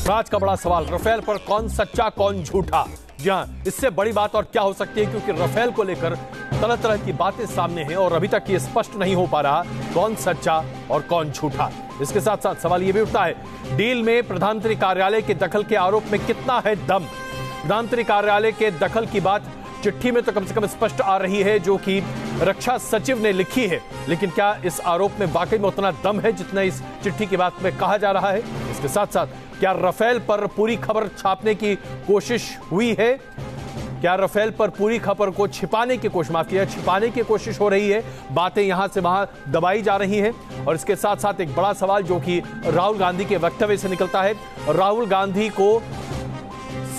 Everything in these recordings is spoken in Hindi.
आज का बड़ा सवाल, राफेल पर कौन सच्चा कौन झूठा। जी हां, इससे बड़ी बात और क्या हो सकती है, क्योंकि राफेल को लेकर तरह तरह की बातें सामने हैं और अभी तक ये स्पष्ट नहीं हो पा रहा कौन सच्चा और कौन झूठा। इसके साथ साथ सवाल ये भी उठता है, डील में प्रधानमंत्री कार्यालय के दखल के आरोप में कितना है दम। प्रधानमंत्री कार्यालय के दखल की बात चिट्ठी में तो कम से कम स्पष्ट आ रही है जो कि रक्षा सचिव ने लिखी है, लेकिन क्या इस आरोप में वाकई में उतना दम है जितना इस चिट्ठी की बात में कहा जा रहा है। इसके साथ साथ क्या राफेल पर पूरी खबर छापने की कोशिश हुई है, क्या राफेल पर पूरी खबर को छिपाने की कोशिश हो रही है, बातें यहां से वहां दबाई जा रही हैं। और इसके साथ साथ एक बड़ा सवाल जो कि राहुल गांधी के वक्तव्य से निकलता है, राहुल गांधी को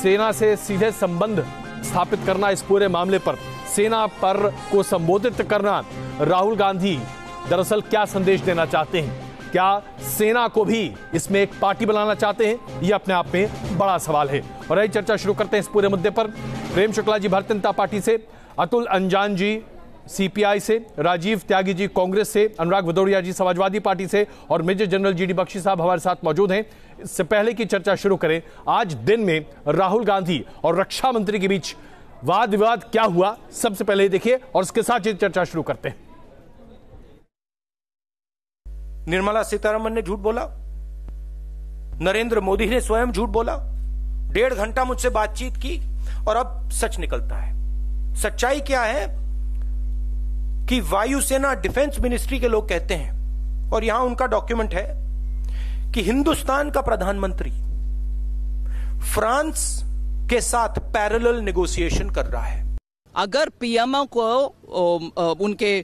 सेना से सीधे संबंध स्थापित करना, इस पूरे मामले पर सेना पर को संबोधित करना, राहुल गांधी दरअसल क्या संदेश देना चाहते हैं, क्या सेना को भी इसमें एक पार्टी बनाना चाहते हैं, यह अपने आप में बड़ा सवाल है। और यही चर्चा शुरू करते हैं इस पूरे मुद्दे पर। प्रेम शुक्ला जी भारतीय जनता पार्टी से, अतुल अंजान जी सीपीआई से, राजीव त्यागी जी कांग्रेस से, अनुराग भदौरिया जी समाजवादी पार्टी से और मेजर जनरल जीडी बख्शी साहब हमारे साथ मौजूद हैं। इससे पहले की चर्चा शुरू करें, आज दिन में राहुल गांधी और रक्षा मंत्री के बीच वाद विवाद क्या हुआ, सबसे पहले देखिए और उसके साथ ये चर्चा शुरू करते हैं। निर्मला सीतारमण ने झूठ बोला, नरेंद्र मोदी ने स्वयं झूठ बोला, 1.5 घंटा मुझसे बातचीत की और अब सच निकलता है। सच्चाई क्या है कि वायुसेना डिफेंस मिनिस्ट्री के लोग कहते हैं, और यहां उनका डॉक्यूमेंट है, कि हिंदुस्तान का प्रधानमंत्री फ्रांस के साथ पैरेलल नेगोशिएशन कर रहा है। अगर पीएमओ को उनके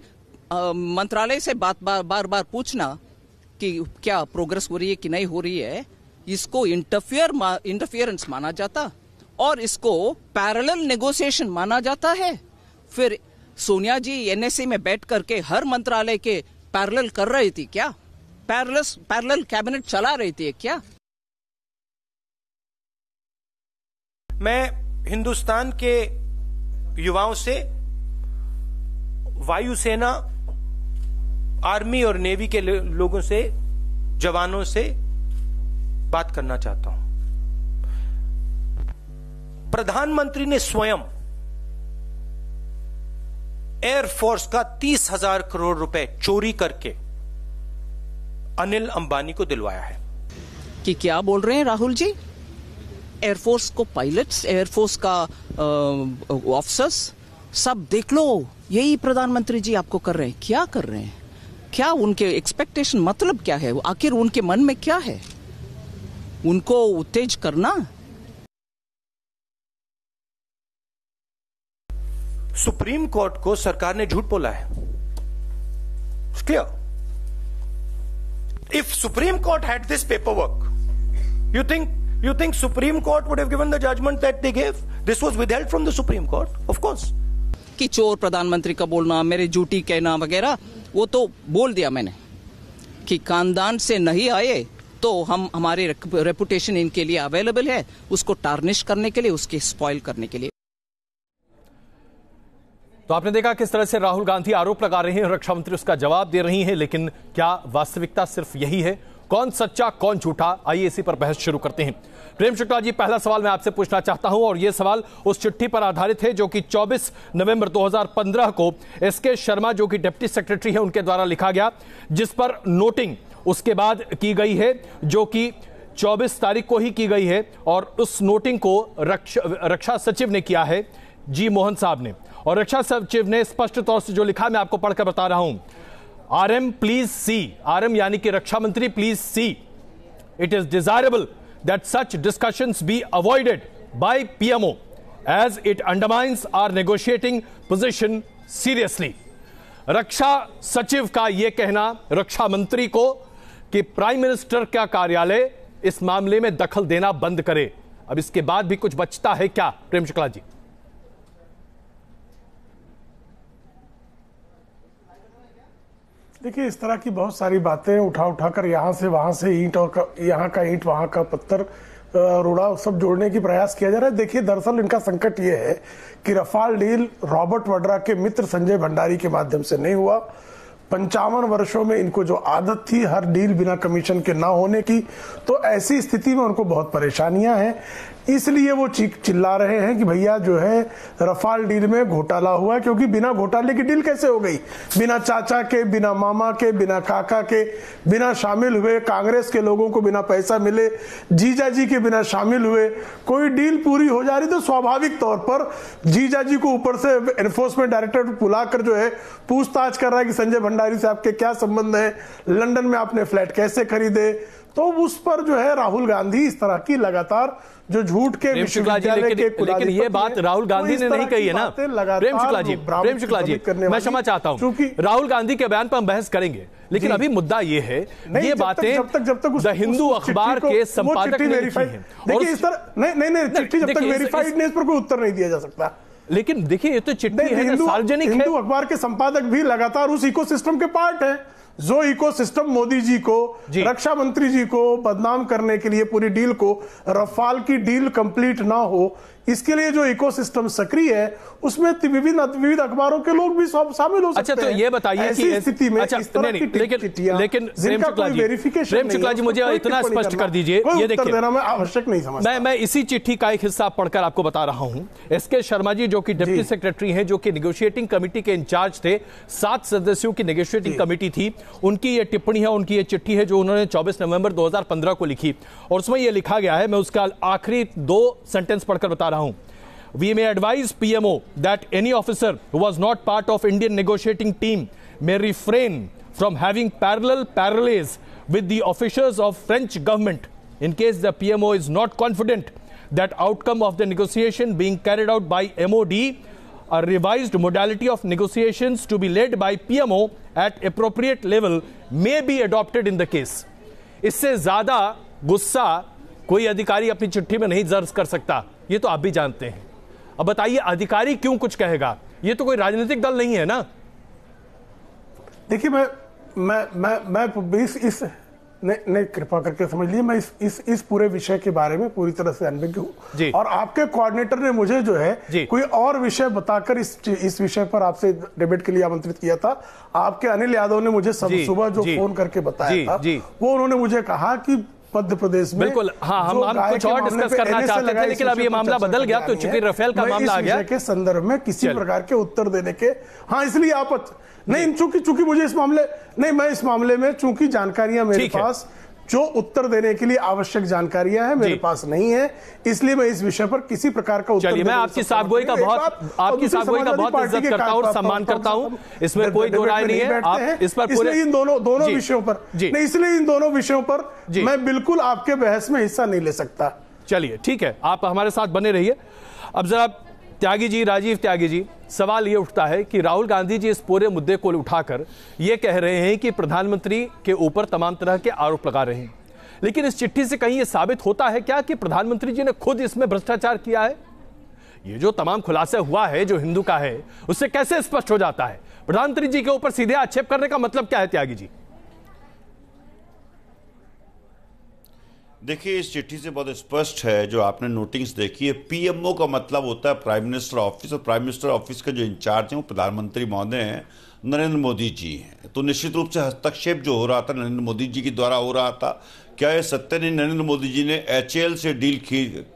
मंत्रालय से बार बार पूछना कि क्या प्रोग्रेस हो रही है कि नहीं हो रही है, इसको इंटरफियरेंस माना जाता और इसको पैरेलल नेगोशिएशन माना जाता है। फिर सोनिया जी एनएसए में बैठ करके हर मंत्रालय के पैरेलल कर रही थी क्या? पैरेलल कैबिनेट चला रही थी क्या? मैं हिंदुस्तान के युवाओं से, वायुसेना, आर्मी और नेवी के लोगों से, जवानों से बात करना चाहता हूं। प्रधानमंत्री ने स्वयं एयरफोर्स का 30,000 करोड़ रुपए चोरी करके अनिल अंबानी को दिलवाया है। कि क्या बोल रहे हैं राहुल जी? एयरफोर्स को पायलट्स, एयरफोर्स का ऑफिसर्स सब देख लो, यही प्रधानमंत्री जी आपको कर रहे हैं। क्या कर रहे हैं? क्या उनके एक्सपेक्टेशन, मतलब क्या है? आखिर उनके मन में क्या है? उनको उत्तेज करना। सुप्रीम कोर्ट को सरकार ने झूठ बोला है। Clear? If supreme court had this paperwork, you think Supreme Court would have given the judgment that they gave? This was withheld from the Supreme Court, of course. कि चोर प्रधानमंत्री का बोलना, मेरे झूठी कहना वगैरह, वो तो बोल दिया मैंने कि खानदान से नहीं आए तो हमारी रेपुटेशन इनके लिए अवेलेबल है, उसको टार्निश करने के लिए, उसके स्पॉइल करने के लिए। तो आपने देखा किस तरह से राहुल गांधी आरोप लगा रहे हैं, रक्षा मंत्री उसका जवाब दे रही हैं, लेकिन क्या वास्तविकता सिर्फ यही है? कौन सच्चा कौन झूठा, आइए इसी पर बहस शुरू करते हैं। प्रेम शुक्ला जी, पहला सवाल मैं आपसे पूछना चाहता हूं और यह सवाल उस चिट्ठी पर आधारित है जो कि 24 नवंबर 2015 को एसके शर्मा जो कि डिप्टी सेक्रेटरी है उनके द्वारा लिखा गया, जिस पर नोटिंग उसके बाद की गई है जो कि 24 तारीख को ही की गई है। और उस नोटिंग को रक्षा सचिव ने किया है, जी मोहन साहब ने, और रक्षा सचिव ने स्पष्ट तौर से जो लिखा मैं आपको पढ़कर बता रहा हूं। RM please see, RM यानी कि रक्षा मंत्री please see, it is desirable that such discussions be avoided by PMO as it undermines our negotiating position seriously। रक्षा सचिव का यह कहना रक्षा मंत्री को कि प्राइम मिनिस्टर का कार्यालय इस मामले में दखल देना बंद करे। अब इसके बाद भी कुछ बचता है क्या, प्रेम शुक्ला जी? देखिए, इस तरह की बहुत सारी बातें उठाकर यहाँ से वहां से ईंट और यहाँ का ईंट वहां का पत्थर रोड़ा सब जोड़ने की प्रयास किया जा रहा है। देखिए, दरअसल इनका संकट ये है कि रफाल डील रॉबर्ट वड्रा के मित्र संजय भंडारी के माध्यम से नहीं हुआ। 55 वर्षों में इनको जो आदत थी हर डील बिना कमीशन के ना होने की, तो ऐसी स्थिति में उनको बहुत परेशानियां हैं। इसलिए वो चिल्ला रहे हैं कि भैया जो है रफाल डील में घोटाला हुआ, क्योंकि बिना घोटाले की डील कैसे हो गई? बिना चाचा के, बिना मामा के, बिना काका के, बिना शामिल हुए कांग्रेस के लोगों को बिना पैसा मिले, जीजा जी के बिना शामिल हुए कोई डील पूरी हो जा रही, तो स्वाभाविक तौर पर जीजा जी को ऊपर से एनफोर्समेंट डायरेक्टरेट बुलाकर जो है पूछताछ कर रहा है कि संजय भंडारी से आपके क्या संबंध है, लंदन में आपने फ्लैट कैसे खरीदे। तो उस पर जो है राहुल गांधी इस तरह की लगातार जो झूठ के विश्वविद्यालय के लेकिन ये बात राहुल गांधी ने नहीं कही है ना। प्रेम शुक्ला जी मैं क्षमा चाहता हूं, राहुल गांधी के बयान पर हम बहस करेंगे, लेकिन अभी मुद्दा ये है, ये बातें जब तक द हिंदू अखबार के संपादक ने लिखी हैं। देखिए इस तरह नहीं चिट्ठी जब तक वेरीफाइड नहीं, इस पर कोई उत्तर नहीं दिया जा सकता। लेकिन देखिए ये तो चिट्ठी है, सार्वजनिक है। हिंदू अखबार के संपादक भी लगातार उस इकोसिस्टम के पार्ट है, जो इकोसिस्टम मोदी जी को, रक्षा मंत्री जी को बदनाम करने के लिए पूरी डील को, रफाल की डील कंप्लीट ना हो इसके लिए जो इकोसिस्टम सक्रिय है, उसमें विविध अखबारों के लोग भी शामिल हो सकते हैं। अच्छा, तो ये बताइए कि स्थिति में अच्छा, इस तरह की लेकिन प्रेम शुक्ला जी मुझे इतना स्पष्ट कर दीजिए, ये देखिए देना मैं आवश्यक नहीं समझता। मैं इसी चिट्ठी का एक हिस्सा पढ़कर आपको बता रहा हूं। एसके शर्मा जी जो कि डिप्टी सेक्रेटरी हैं, जो कि नेगोशिएटिंग कमेटी के इंचार्ज थे, 7 सदस्यों की नेगोशिएटिंग कमेटी थी, उनकी ये टिप्पणी है, उनकी ये चिट्ठी है जो उन्होंने 24 नवंबर 2015 को लिखी, और उसमें यह लिखा गया है, मैं उसका आखिरी 2 सेंटेंस पढ़कर बता रहा हूं। We may advise PMO that any officer who was not part of Indian negotiating team may refrain from having parallels with the officers of French government in case the PMO is not confident that outcome of the negotiation being carried out by MOD, a revised modality of negotiations to be led by PMO at appropriate level may be adopted in the case. इससे ज्यादा गुस्सा कोई अधिकारी अपनी चिट्ठी में नहीं दर्ज कर सकता, ये तो आप भी जानते हैं। अब बताइए अधिकारी क्यों कुछ कहेगा? ये तो कोई राजनीतिक दल नहीं है ना। देखिए मैं नहीं कृपा करके समझ लीजिए, मैं इस पूरे विषय के बारे में पूरी तरह से अनभिज्ञ हूं, और आपके कोऑर्डिनेटर ने मुझे जो है कोई और विषय बताकर इस विषय पर आपसे डिबेट के लिए आमंत्रित किया था। आपके अनिल यादव ने मुझे सुबह जो फोन करके बताया था, वो उन्होंने मुझे कहा कि मध्य प्रदेश में बिल्कुल, हाँ, हम कुछ और डिस्कस करना चाहते थे, लेकिन अब ये मामला बदल गया, तो चूंकि राफेल का मामला आ गया के संदर्भ में किसी प्रकार के उत्तर देने के, हाँ इसलिए आप नहीं, चूंकि मुझे इस मामले नहीं, मैं इस मामले में चूंकि जानकारियां मेरे पास जो उत्तर देने के लिए आवश्यक जानकारियां हैं मेरे पास नहीं है, इसलिए मैं इस विषय पर किसी प्रकार का उत्तर मैं आपकी साफगोई का बहुत इज्जत करता हूं और सम्मान करता हूं, इसमें कोई दो राय नहीं है। आप इस पर इसलिए इन दोनों विषयों पर नहीं, इसलिए इन दोनों विषयों पर मैं बिल्कुल आपके बहस में हिस्सा नहीं ले सकता। चलिए ठीक है, आप हमारे साथ बने रहिए। अब जरा त्यागी जी, राजीव त्यागी जी, सवाल यह उठता है कि राहुल गांधी जी इस पूरे मुद्दे को उठाकर यह कह रहे हैं कि प्रधानमंत्री के ऊपर तमाम तरह के आरोप लगा रहे हैं, लेकिन इस चिट्ठी से कहीं यह साबित होता है क्या कि प्रधानमंत्री जी ने खुद इसमें भ्रष्टाचार किया है? ये जो तमाम खुलासा हुआ है जो हिंदू का है, उससे कैसे स्पष्ट हो जाता है? प्रधानमंत्री जी के ऊपर सीधे आक्षेप करने का मतलब क्या है त्यागी जी? देखिए इस चिट्ठी से बहुत स्पष्ट है, जो आपने नोटिस देखी है, पीएमओ का मतलब होता है प्राइम मिनिस्टर ऑफिस, और प्राइम मिनिस्टर ऑफिस के जो इंचार्ज हैं वो प्रधानमंत्री महोदय हैं, नरेंद्र मोदी जी हैं। तो निश्चित रूप से हस्तक्षेप जो हो रहा था नरेंद्र मोदी जी के द्वारा हो रहा था। क्या ये सत्य नहीं, नरेंद्र मोदी जी ने HAL से डील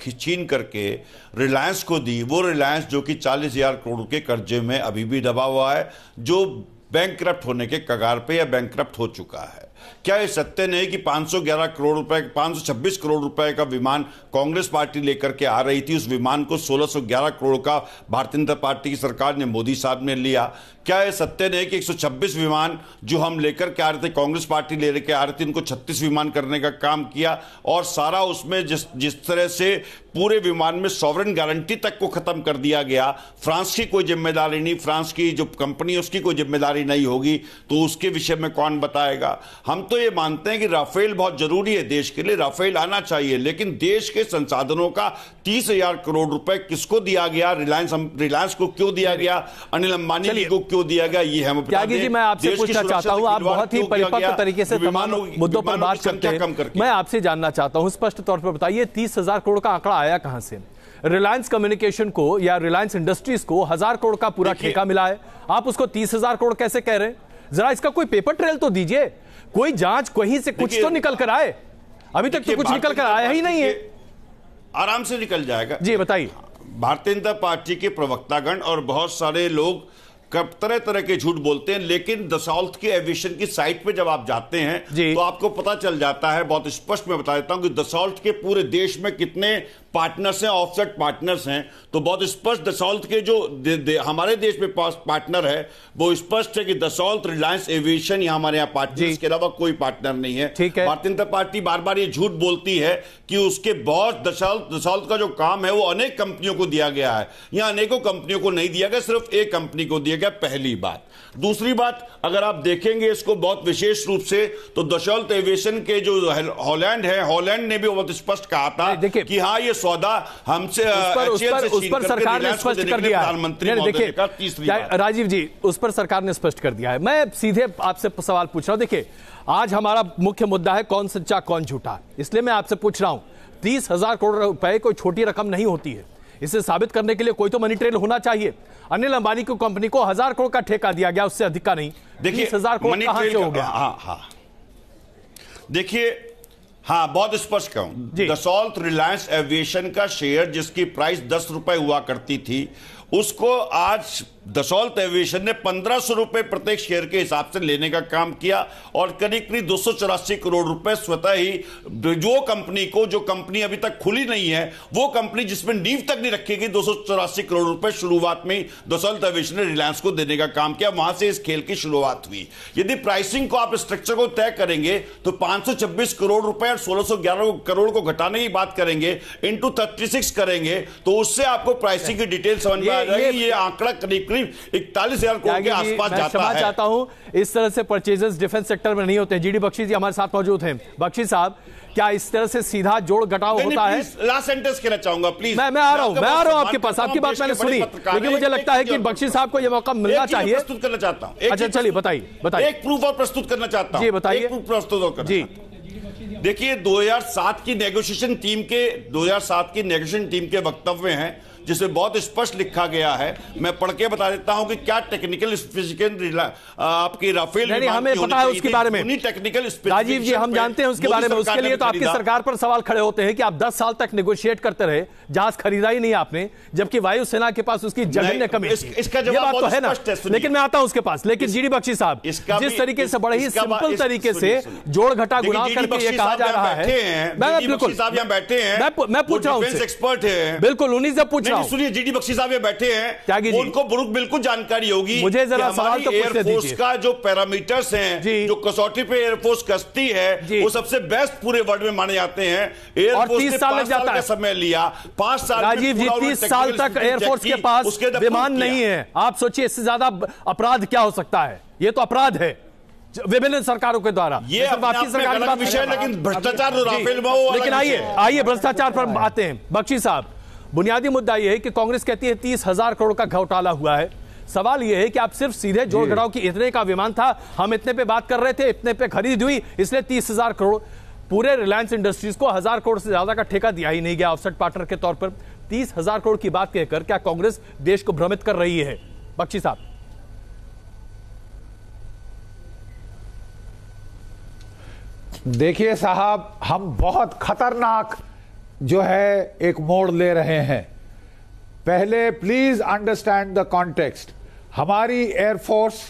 छीन करके रिलायंस को दी, वो रिलायंस जो कि 40,000 करोड़ के कर्जे में अभी भी दबा हुआ है, जो बैंकक्रप्ट होने के कगार पे या बैंकक्रप्ट हो चुका है। क्या ये सत्य नहीं कि 511 करोड़ रुपए, 526 करोड़ रुपए का विमान कांग्रेस पार्टी लेकर के आ रही थी, उस विमान को 1611 करोड़ का भारतीय जनता पार्टी की सरकार ने, मोदी साहब ने लिया? क्या ये सत्य नहीं कि 126 विमान जो हम लेकर के आ रहे थे, कांग्रेस पार्टी ले के आ रही थी, उनको 36 विमान करने का काम किया, और सारा उसमें जिस तरह से पूरे विमान में सॉवरेन गारंटी तक को खत्म कर दिया गया, फ्रांस की कोई जिम्मेदारी नहीं, फ्रांस की जो कंपनी है उसकी कोई जिम्मेदारी नहीं होगी, तो उसके विषय में कौन बताएगा? हम तो ये मानते हैं कि राफेल बहुत जरूरी है देश के लिए, राफेल आना चाहिए, लेकिन देश के संसाधनों का 30,000 करोड़ रुपए किसको दिया गया? रिलायंस को क्यों दिया गया? अनिल अंबानी जी को क्यों दिया गया? ये हम त्यागी जी, मैं आपसे पूछना चाहता हूं, आप बहुत ही परिपक्व तरीके से तमाम मुद्दों पर बात करते हैं, मैं आपसे जानना चाहता हूं, स्पष्ट तौर पर बताइए 30,000 करोड़ का आंकड़ा आया कहां से? रिलायंस कम्युनिकेशन को या रिलायंस इंडस्ट्रीज को 1,000 करोड़ का पूरा ठेका मिला है, आप उसको 30,000 करोड़ कैसे कह रहे हैं? जरा इसका कोई पेपर ट्रेल तो दीजिए, कोई जांच कहीं से कुछ तो निकल कर आए। अभी तक तो कुछ निकल कर आया ही नहीं है। आराम से निकल जाएगा। जी बताइए। भारतीय जनता पार्टी के प्रवक्तागण और बहुत सारे लोग तरह तरह के झूठ बोलते हैं, लेकिन दसौल्त की एविएशन की साइट पे जब आप जाते हैं तो आपको पता चल जाता है, बहुत स्पष्ट मैं बता देता हूं कि दसौल्त के पूरे देश में कितने पार्टनर्स हैं, ऑफसेट पार्टनर्स हैं। तो बहुत स्पष्ट दसौल्त के जो हमारे देश में पार्टनर है वो स्पष्ट है कि दसौल्त, रिलायंस एविएशन, यहां हमारे यहाँ पार्टनर्स के अलावा कोई पार्टनर नहीं है। भारतीय जनता पार्टी बार बार ये झूठ बोलती है कि उसके बहुत दसौल्त का जो काम है वो अनेक कंपनियों को दिया गया है। यहां अनेकों कंपनियों को नहीं दिया गया, सिर्फ एक कंपनी को दिया गया, पहली बात। दूसरी बात, अगर आप देखेंगे इसको बहुत विशेष रूप से, तो दसौल्त एविएशन के जो हॉलैंड है, हॉलैंड ने भी बहुत स्पष्ट कहा था कि हाँ ये सौदा हमसे उस पर सरकार ने स्पष्ट कर दिया है। देखिए राजीव जी, उस पर सरकार ने स्पष्ट कर दिया है। मैं सीधे आपसे सवाल पूछ रहा हूं। देखिए आज हमारा मुख्य मुद्दा है कौन सच्चा कौन झूठा, इसलिए मैं आपसे पूछ रहा हूं 30,000 करोड़ रुपए कोई छोटी रकम नहीं होती है। इसे साबित करने के लिए कोई तो मनी ट्रेल होना चाहिए। अनिल अंबानी की कंपनी को 1000 करोड़ का ठेका दिया गया, उससे अधिक का नहीं। देखिए 30,000 करोड़ कहां से हो गया? हाँ देखिए, हाँ बहुत स्पष्ट कहूं, दसौल्त रिलायंस एविएशन का शेयर जिसकी प्राइस 10 रुपए हुआ करती थी, उसको आज दसौल्त एविएशन ने 1500 रुपए प्रत्येक शेयर के हिसाब से लेने का काम किया और करीब 284 करोड़ रुपए स्वतः ही जो कंपनी अभी तक खुली नहीं है, वो कंपनी जिसमें नींव तक नहीं रखी गई, 284 करोड़ रुपए शुरुआत में दसौल्त एविएशन ने रिलायंस को देने का काम किया। वहां से इस खेल की शुरुआत हुई। यदि प्राइसिंग को आप स्ट्रक्चर को तय करेंगे तो 526 करोड़ रुपए और 1611 करोड़ को घटाने की बात करेंगे, इंटू 36 करेंगे तो उससे आपको प्राइसिंग की डिटेल समझ में आ जाएगी। ये आंकड़ा करीब 41,000 करोड़ के आसपास जाता है। चाहता हूं इस तरह से परचेजेस डिफेंस सेक्टर में नहीं होते हैं। जीडी बख्शी जी हमारे साथ मौजूद हैं। बख्शी साहब, क्या इस तरह से सीधा जोड़ घटाव होता है? लास्ट सेंटेंस कहना चाहूंगा प्लीज। मैं आ रहा हूं आपके पास। आपकी बात मैंने सुनी, लेकिन मुझे लगता है कि बख्शी साहब को यह मौका मिलना चाहिए। प्रस्तुत करना चाहता हूं। अच्छा चलिए बताइए। एक प्रूफ और प्रस्तुत करना चाहता हूं। जी बताइए। जी देखिए, 2007 की नेगोशिएशन टीम के वक्तव्य हैं जिसमें बहुत स्पष्ट लिखा गया है। मैं पढ़ के बता देता हूं कि क्या टेक्निकल स्पेसिफिकेशन आपकी राफेल नहीं, हमें पता है उसके बारे में। टेक्निकल राजीव जी हम जानते हैं उसके बारे में। उसके लिए तो आपकी सरकार पर सवाल खड़े होते हैं कि आप 10 साल तक नेगोशिएट करते रहे, जहाज खरीदा ही नहीं आपने, जबकि वायुसेना के पास उसकी जघन्य कमी थी। इसका जवाब तो है ना, लेकिन मैं आता हूं उसके पास। लेकिन जीडी बख्शी साहब, जिस तरीके से बड़े ही सिंपल तरीके से जोड़ घटा गुणा करके ये कहा जा रहा है, बिल्कुल साहब यहां बैठे हैं, मैं पूछ रहा हूं, एक्सपर्ट है, बिल्कुल उन्हीं से पूछ रहा हूं। सुनिए, जीडी बख्शी साहब ये बैठे हैं, उनको बिल्कुल जानकारी होगी। मुझे जरा सवाल तो पूछने दीजिए। एयरफोर्स का जो पैरामीटर्स हैं, जो कसौटी पे एयरफोर्स कसती है, वो सबसे बेस्ट पूरे वर्ल्ड में माने जाते हैं। एयरफोर्स ने 5 साल का समय लिया। 5 साल राजीव जी 30 साल तक एयरफोर्स के पास विमान नहीं है। आप सोचिए इससे ज्यादा अपराध क्या हो सकता है? ये तो अपराध है विभिन्न सरकारों के द्वारा। ये आपकी सरकार का विषय, लेकिन भ्रष्टाचार राफेल में, लेकिन आइए भ्रष्टाचार पर आते हैं। बख्शी साहब, बुनियादी मुद्दा यह है कि कांग्रेस कहती है 30,000 करोड़ का घोटाला हुआ है। सवाल यह है कि आप सिर्फ सीधे जोड़ घटाव की इतने का विमान था, हम इतने पे बात कर रहे थे, इतने पे खरीद हुई, इसलिए 30,000 करोड़। पूरे रिलायंस इंडस्ट्रीज को 1000 करोड़ से ज्यादा का ठेका दिया ही नहीं गया ऑफसेट पार्टनर के तौर पर। 30,000 करोड़ की बात कहकर क्या कांग्रेस देश को भ्रमित कर रही है? बख्शी साहब। देखिए साहब, हम बहुत खतरनाक जो है एक मोड़ ले रहे हैं। पहले प्लीज अंडरस्टैंड द कॉन्टेक्स्ट। हमारी एयरफोर्स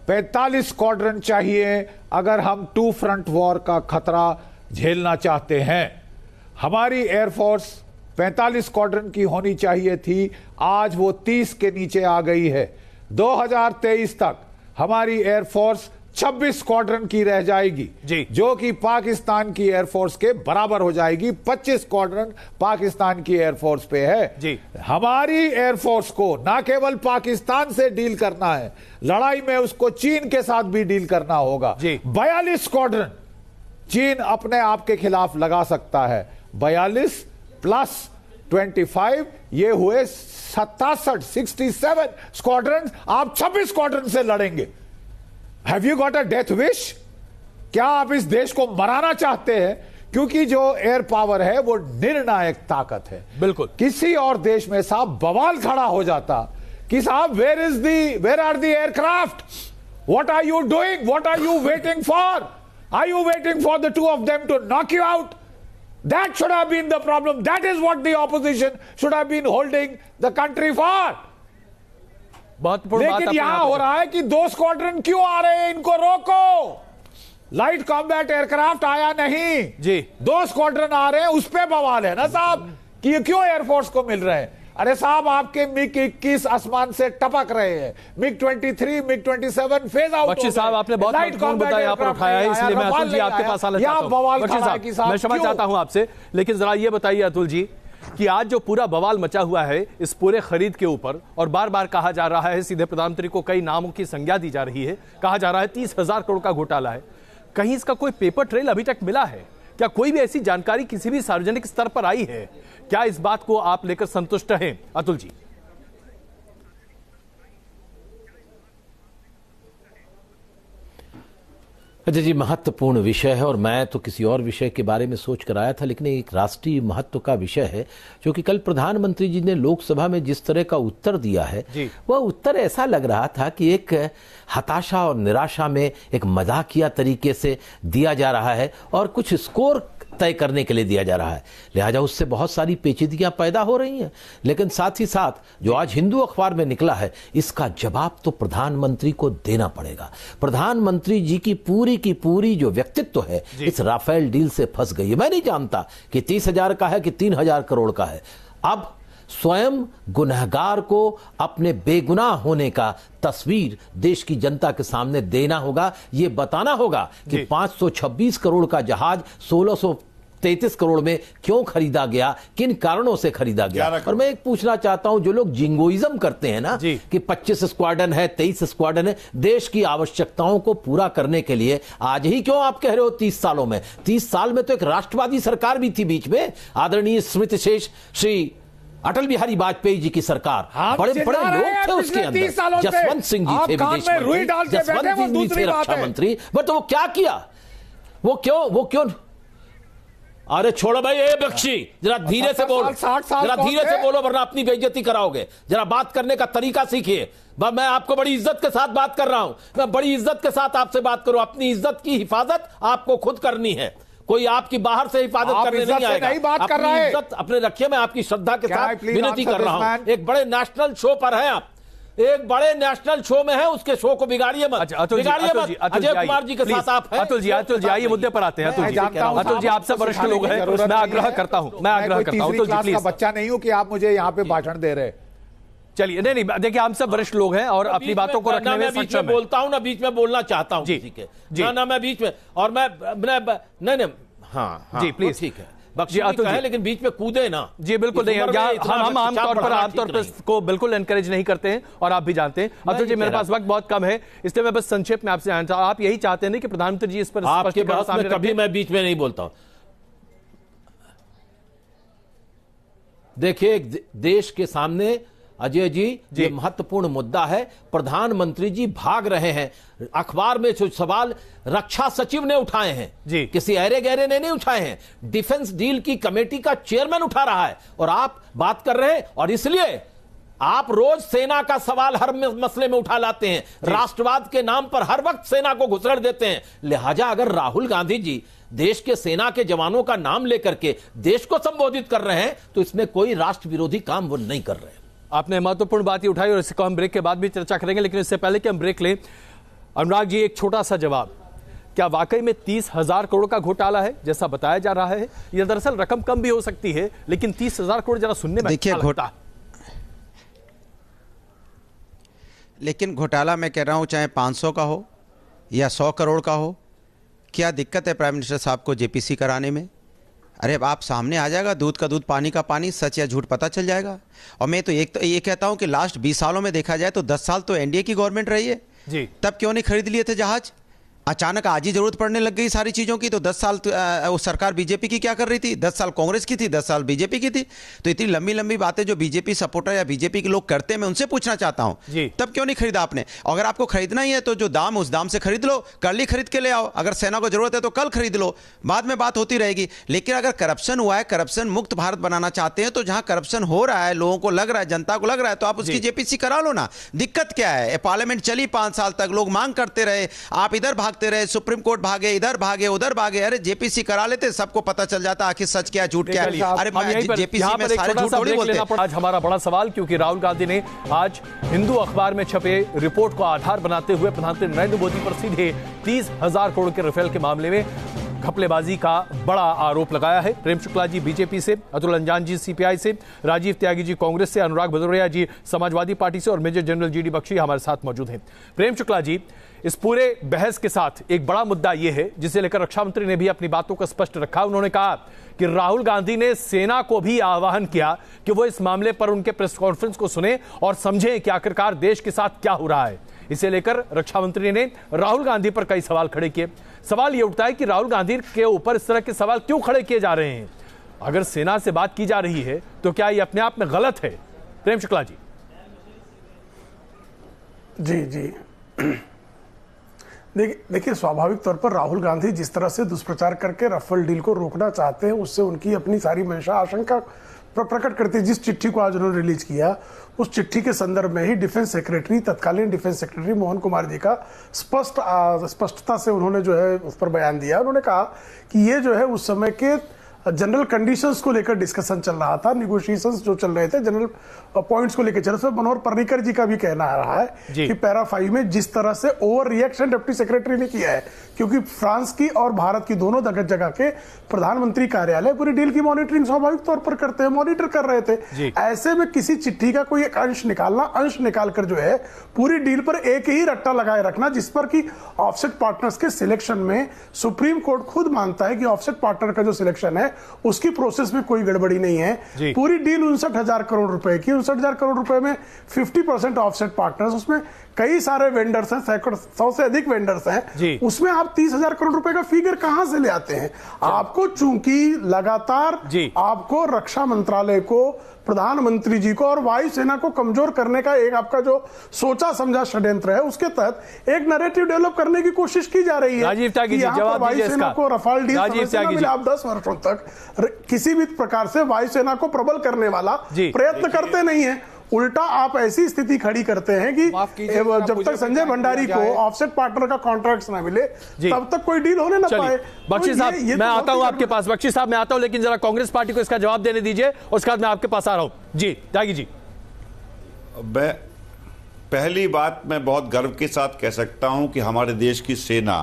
45 स्क्वाड्रन चाहिए अगर हम 2 फ्रंट वॉर का खतरा झेलना चाहते हैं। हमारी एयरफोर्स 45 स्क्वाड्रन की होनी चाहिए थी, आज वो 30 के नीचे आ गई है। 2023 तक हमारी एयरफोर्स 26 स्क्वाड्रन की रह जाएगी, जो कि पाकिस्तान की एयरफोर्स के बराबर हो जाएगी। 25 स्क्वाड्रन पाकिस्तान की एयरफोर्स पे है। हमारी एयरफोर्स को ना केवल पाकिस्तान से डील करना है, लड़ाई में उसको चीन के साथ भी डील करना होगा। 42 स्क्वाड्रन चीन अपने आप के खिलाफ लगा सकता है। 42 प्लस 25 ये हुए 67 स्क्वाड्रन। आप 26 स्क्वाड्रन से लड़ेंगे। Have you got a death wish? क्या आप इस देश को मराना चाहते हैं? क्योंकि जो एयर पावर है वो निर्णायक ताकत है। बिल्कुल। किसी और देश में साहब बवाल खड़ा हो जाता कि साहब where are the aircraft? What are you doing? What are you waiting for? Are you waiting for the two of them to knock you out? That should have been the problem. That is what the opposition should have been holding the country for. लेकिन यहां हो रहा है कि 2 स्क्वाड्रन क्यों आ रहे हैं, इनको रोको। लाइट कॉम्बैट एयरक्राफ्ट आया नहीं जी, 2 स्क्वाड्रन आ रहे हैं, उस पे बवाल है ना साहब कि ये क्यों एयरफोर्स को मिल रहे हैं। अरे साहब, आपके मिग 21 आसमान से टपक रहे हैं, MiG 23, MiG 27 phase out. Bakshi साहब, आपने बहुत महत्वपूर्ण मुद्दा यहाँ पर उठाया है, इसलिए मैं अतुल जी आपके पास आना चाहता हूँ। बख्शी साहब, मैं क्षमा चाहता हूँ आपसे, लेकिन जरा ये बताइए अतुल जी कि आज जो पूरा बवाल मचा हुआ है इस पूरे खरीद के ऊपर, और बार बार कहा जा रहा है, सीधे प्रधानमंत्री को कई नामों की संज्ञा दी जा रही है, कहा जा रहा है 30,000 करोड़ का घोटाला है, कहीं इसका कोई पेपर ट्रेल अभी तक मिला है क्या? कोई भी ऐसी जानकारी किसी भी सार्वजनिक स्तर पर आई है क्या? इस बात को आप लेकर संतुष्ट हैं अतुल जी? अच्छा जी, महत्वपूर्ण विषय है और मैं तो किसी और विषय के बारे में सोच कर आया था, लेकिन एक राष्ट्रीय महत्व का विषय है, क्योंकि कल प्रधानमंत्री जी ने लोकसभा में जिस तरह का उत्तर दिया है वह उत्तर ऐसा लग रहा था कि एक हताशा और निराशा में एक मजाकिया तरीके से दिया जा रहा है और कुछ स्कोर तय करने के लिए दिया जा रहा है, लिहाजा उससे बहुत सारी पेचीदगियां पैदा हो रही हैं। लेकिन साथ ही साथ जो आज हिंदू अखबार में निकला है, इसका जवाब तो प्रधानमंत्री को देना पड़ेगा। प्रधानमंत्री जी की पूरी जो व्यक्तित्व है इस राफेल डील से फंस गई है। मैं नहीं जानता कि 30,000 का है कि 3,000 करोड़ का है। अब स्वयं गुनहगार को अपने बेगुनाह होने का तस्वीर देश की जनता के सामने देना होगा। यह बताना होगा कि 526 करोड़ का जहाज 1633 करोड़ में क्यों खरीदा गया, किन कारणों से खरीदा गया। और मैं एक पूछना चाहता हूं, जो लोग जिंगोइज्म करते हैं ना कि 25 स्क्वाड्रन है, 23 स्क्वाड्रन है, देश की आवश्यकताओं को पूरा करने के लिए आज ही क्यों आप कह रहे हो 30 सालों में? 30 साल में तो एक राष्ट्रवादी सरकार भी थी बीच में, आदरणीय स्मृति शेष श्री अटल बिहारी वाजपेयी जी की सरकार, बड़े बड़े लोग थे उसके अंदर। जसवंत सिंह जी थे विदेश मंत्री, जसवंत सिंह जी थे रक्षा मंत्री, बट वो क्या किया, वो क्यों अरे छोड़ो भाई, ए बख्शी जरा धीरे से बोलो, जरा धीरे से बोलो वरना अपनी बेइज्जती कराओगे। जरा बात करने का तरीका सीखिए। मैं आपको बड़ी इज्जत के साथ बात कर रहा हूं, मैं बड़ी इज्जत के साथ आपसे बात करूं। अपनी इज्जत की हिफाजत आपको खुद करनी है, कोई आपकी बाहर से हिफाजत करने नहीं आएगा। नहीं बात कर रहा है, इज्जत अपने रखिए। मैं आपकी श्रद्धा के साथ विनती कर रहा हूं, एक बड़े नेशनल शो पर हैं आप, एक बड़े नेशनल शो में है, उसके शो को बिगाड़िए मत। बिगाड़िए मत। अजय कुमार जी के साथ आप हैं। अतुल जी आइए मुद्दे पर आते हैं। अतुल जी आपसे वरिष्ठ लोग हैं, मैं आग्रह करता हूं अतुल जी प्लीज, बच्चा नहीं हूं कि आप मुझे यहाँ पे भाषण दे रहे। चलिए, नहीं देखिए, हम सब वरिष्ठ लोग हैं और अपनी बातों को रखने में बीच में बोलता हूं ना, बीच में बोलना चाहता हूं किसी के ना मैं बीच में, और मैं नहीं हाँ जी प्लीज, ठीक है बख्शी अतुल है, लेकिन बीच में कूदे ना जी। बिल्कुल नहीं, हम आमतौर पर को बिल्कुल एनकरेज नहीं करते हैं और आप भी जानते हैं। अतुल जी, मेरे पास वक्त बहुत कम है, इसलिए मैं बस संक्षेप में आपसे जानना चाहता हूं, आप यही चाहते हैं कि प्रधानमंत्री जी इस पर आपके पास में कभी मैं बीच में नहीं बोलता हूं। देखिए, देश के सामने अजय जी ये महत्वपूर्ण मुद्दा है। प्रधानमंत्री जी भाग रहे हैं। अखबार में जो सवाल रक्षा सचिव ने उठाए हैं जी, किसी अरे गहरे ने नहीं उठाए हैं। डिफेंस डील की कमेटी का चेयरमैन उठा रहा है और आप बात कर रहे हैं, और इसलिए आप रोज सेना का सवाल हर मसले में उठा लाते हैं, राष्ट्रवाद के नाम पर हर वक्त सेना को घुसड़ देते हैं। लिहाजा अगर राहुल गांधी जी देश के सेना के जवानों का नाम लेकर के देश को संबोधित कर रहे हैं, तो इसमें कोई राष्ट्र विरोधी काम वो नहीं कर रहे हैं। आपने महत्वपूर्ण बात ही उठाई और इसको हम ब्रेक के बाद भी चर्चा करेंगे, लेकिन इससे पहले कि हम ब्रेक लें, अनुराग जी एक छोटा सा जवाब, क्या वाकई में 30,000 करोड़ का घोटाला है जैसा बताया जा रहा है? यह दरअसल रकम कम भी हो सकती है, लेकिन 30,000 करोड़ जरा सुनने में देखिए लेकिन घोटाला मैं कह रहा हूं, चाहे 500 का हो या 100 करोड़ का हो, क्या दिक्कत है प्राइम मिनिस्टर साहब को जेपीसी कराने में? अरे आप सामने आ जाएगा, दूध का दूध पानी का पानी, सच या झूठ पता चल जाएगा। और मैं तो ये कहता हूं कि लास्ट 20 सालों में देखा जाए तो 10 साल तो एनडीए की गवर्नमेंट रही है जी, तब क्यों नहीं खरीद लिए थे जहाज? अचानक आज ही जरूरत पड़ने लग गई सारी चीजों की। तो 10 साल वो सरकार बीजेपी की क्या कर रही थी, 10 साल कांग्रेस की थी, 10 साल बीजेपी की थी। तो इतनी लंबी लंबी बातें जो बीजेपी सपोर्टर या बीजेपी के लोग करते हैं, मैं उनसे पूछना चाहता हूं तब क्यों नहीं खरीदा आपने? अगर आपको खरीदना ही है तो जो दाम उस दाम से खरीद लो, कल ही खरीद के ले आओ। अगर सेना को जरूरत है तो कल खरीद लो, बाद में बात होती रहेगी। लेकिन अगर करप्शन हुआ है, करप्शन मुक्त भारत बनाना चाहते हैं, तो जहां करप्शन हो रहा है, लोगों को लग रहा है, जनता को लग रहा है, तो आप उसकी जेपीसी करा लो ना। दिक्कत क्या है? पार्लियामेंट चली 5 साल तक, लोग मांग करते रहे, आप इधर भागते रहे, सुप्रीम कोर्ट भागे, इधर भागे, उधर भागे। अरे जेपीसी करा लेते, सबको पता चल जाता आखिर सच क्या झूठ क्या है। अरे जेपीसी में सारे झूठ थोड़ी बोलते हैं। आज हमारा बड़ा सवाल, क्योंकि राहुल गांधी ने आज हिंदू अखबार में छपे रिपोर्ट को आधार बनाते हुए प्रधानमंत्री नरेंद्र मोदी पर सीधे 30,000 करोड़ के राफेल के मामले में घपलेबाजी का बड़ा आरोप लगाया है। प्रेम शुक्ला जी बीजेपी से, अतुल अंजान जी सीपीआई से, राजीव त्यागी जी कांग्रेस से, अनुराग भदौरिया जी समाजवादी पार्टी से और मेजर जनरल जीडी बख्शी हमारे साथ मौजूद हैं। प्रेम शुक्ला जी, इस पूरे बहस के साथ एक बड़ा मुद्दा यह है जिसे लेकर रक्षा मंत्री ने भी अपनी बातों को स्पष्ट रखा। उन्होंने कहा कि राहुल गांधी ने सेना को भी आह्वान किया कि वो इस मामले पर उनके प्रेस कॉन्फ्रेंस को सुने और समझें कि आखिरकार देश के साथ क्या हो रहा है। इसे लेकर रक्षा मंत्री ने राहुल गांधी पर कई सवाल खड़े किए। सवाल यह उठता है कि राहुल गांधी के ऊपर इस तरह के सवाल क्यों खड़े किए जा रहे हैं? अगर सेना से बात की जा रही है तो क्या यह अपने आप में गलत है? प्रेम शुक्ला जी। जी देखिए, स्वाभाविक तौर पर राहुल गांधी जिस तरह से दुष्प्रचार करके राफेल डील को रोकना चाहते हैं, उससे उनकी अपनी सारी मंशा आशंका प्रकट करती है। जिस चिट्ठी को आज उन्होंने रिलीज किया, उस चिट्ठी के संदर्भ में ही डिफेंस सेक्रेटरी, तत्कालीन डिफेंस सेक्रेटरी मोहन कुमार जी का स्पष्टता से उन्होंने जो है उस पर बयान दिया। उन्होंने कहा कि ये जो है उस समय के जनरल कंडीशंस को लेकर डिस्कशन चल रहा था, निगोशिएशंस जो चल रहे थे जनरल पॉइंट्स को लेकर चल रहे थे। मनोहर पर्रिकर जी का भी कहना आ रहा है कि पैरा 5 में जिस तरह से ओवर रिएक्शन डिप्टी सेक्रेटरी ने किया है, क्योंकि फ्रांस की और भारत की दोनों जगह के प्रधानमंत्री कार्यालय पूरी डील की मॉनिटरिंग स्वाभाविक तौर पर करते हैं, मॉनिटर कर रहे थे। ऐसे में किसी चिट्ठी का कोई एक अंश निकालकर जो है पूरी डील पर एक ही रट्टा लगाए रखना, जिस पर कि ऑफसेट पार्टनर्स के सिलेक्शन में सुप्रीम कोर्ट खुद मानता है कि ऑफसेट पार्टनर का जो सिलेक्शन है उसकी प्रोसेस में कोई गड़बड़ी नहीं है। पूरी डील 59,000 करोड़ रुपए की, 59,000 करोड़ रुपए में 50% ऑफसेट पार्टनर्स, उसमें कई सारे वेंडर्स हैं, 100 से अधिक वेंडर्स हैं, उसमें आप 30,000 करोड़ रुपए का फिगर कहां से ले आते हैं? आपको चूंकि लगातार आपको रक्षा मंत्रालय को, प्रधानमंत्री जी को और वायुसेना को कमजोर करने का एक आपका जो सोचा समझा षड्यंत्र है, उसके तहत एक नैरेटिव डेवलप करने की कोशिश की जा रही है। राजीव त्यागी जी, जवाब दीजिए इसका। को रफाल डील आप 10 वर्षों तक किसी भी प्रकार से वायुसेना को प्रबल करने वाला प्रयत्न करते नहीं है। उल्टा आप ऐसी स्थिति खड़ी करते हैं कि जब तक संजय भंडारी को ऑफसेट पार्टनर का कॉन्ट्रैक्ट ना मिले तब तक कोई डील होने ना पाए। बख्शी साहब, मैं आता हूं आपके पास। बख्शी साहब, मैं आता हूं, लेकिन जरा कांग्रेस पार्टी को इसका जवाब देने दीजिए, उसके बाद मैं आपके पास आ रहा हूं। जी त्यागी जी। पहली बात, मैं बहुत गर्व के साथ कह सकता हूं कि हमारे देश की सेना